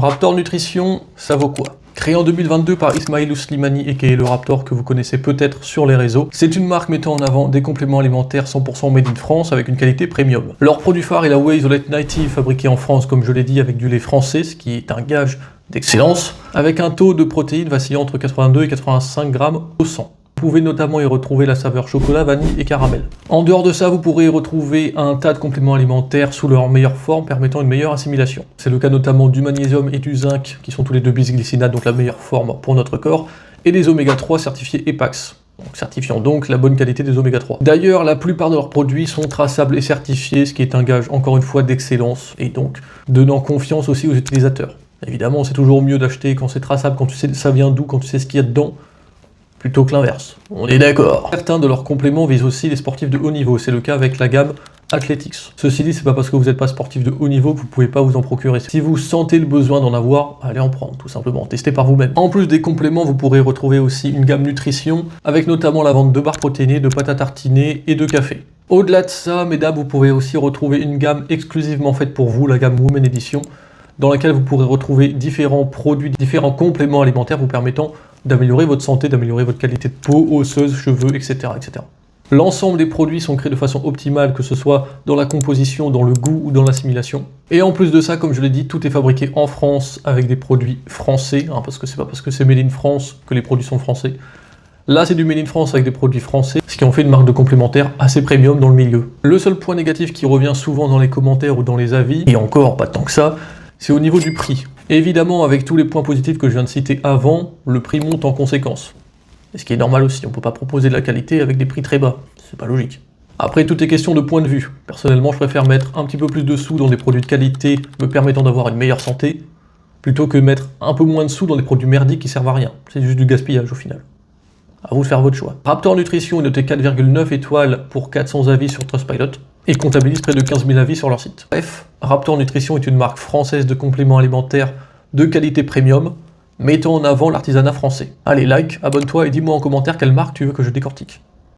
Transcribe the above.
Raptor Nutrition, ça vaut quoi? Créé en 2022 par Ismail Slimani et qui est le Raptor que vous connaissez peut-être sur les réseaux, c'est une marque mettant en avant des compléments alimentaires 100% made in France avec une qualité premium. Leur produit phare est la Whey Isolate Native, fabriquée en France comme je l'ai dit avec du lait français, ce qui est un gage d'excellence, avec un taux de protéines vacillant entre 82 et 85 grammes au 100. Vous pouvez notamment y retrouver la saveur chocolat, vanille et caramel. En dehors de ça, vous pourrez y retrouver un tas de compléments alimentaires sous leur meilleure forme, permettant une meilleure assimilation. C'est le cas notamment du magnésium et du zinc, qui sont tous les deux bisglycinates, donc la meilleure forme pour notre corps, et des oméga 3 certifiés EPAX, certifiant donc la bonne qualité des oméga 3. D'ailleurs, la plupart de leurs produits sont traçables et certifiés, ce qui est un gage encore une fois d'excellence, et donc donnant confiance aussi aux utilisateurs. Évidemment, c'est toujours mieux d'acheter quand c'est traçable, quand tu sais ça vient d'où, quand tu sais ce qu'il y a dedans, plutôt que l'inverse. On est d'accord. Certains de leurs compléments visent aussi les sportifs de haut niveau, c'est le cas avec la gamme Athletics. Ceci dit, c'est pas parce que vous n'êtes pas sportif de haut niveau que vous pouvez pas vous en procurer. Si vous sentez le besoin d'en avoir, allez en prendre, tout simplement, testez par vous-même. En plus des compléments, vous pourrez retrouver aussi une gamme nutrition, avec notamment la vente de barres protéinées, de pâtes à tartiner et de café. Au-delà de ça, mesdames, vous pourrez aussi retrouver une gamme exclusivement faite pour vous, la gamme Women Edition, dans laquelle vous pourrez retrouver différents produits, différents compléments alimentaires vous permettant d'améliorer votre santé, d'améliorer votre qualité de peau, osseuse, cheveux, etc. etc. L'ensemble des produits sont créés de façon optimale, que ce soit dans la composition, dans le goût ou dans l'assimilation. Et en plus de ça, comme je l'ai dit, tout est fabriqué en France avec des produits français, parce que c'est pas parce que c'est made in France que les produits sont français. Là, c'est du made in France avec des produits français, ce qui en fait une marque de complémentaire assez premium dans le milieu. Le seul point négatif qui revient souvent dans les commentaires ou dans les avis, et encore pas tant que ça, c'est au niveau du prix. Évidemment, avec tous les points positifs que je viens de citer avant, le prix monte en conséquence. Et ce qui est normal aussi, on ne peut pas proposer de la qualité avec des prix très bas, c'est pas logique. Après, tout est question de point de vue. Personnellement, je préfère mettre un petit peu plus de sous dans des produits de qualité me permettant d'avoir une meilleure santé, plutôt que mettre un peu moins de sous dans des produits merdiques qui servent à rien. C'est juste du gaspillage au final. À vous de faire votre choix. Raptor Nutrition est noté 4,9 étoiles pour 400 avis sur Trustpilot et comptabilise près de 15 000 avis sur leur site. Bref, Raptor Nutrition est une marque française de compléments alimentaires de qualité premium, mettant en avant l'artisanat français. Allez, like, abonne-toi et dis-moi en commentaire quelle marque tu veux que je décortique.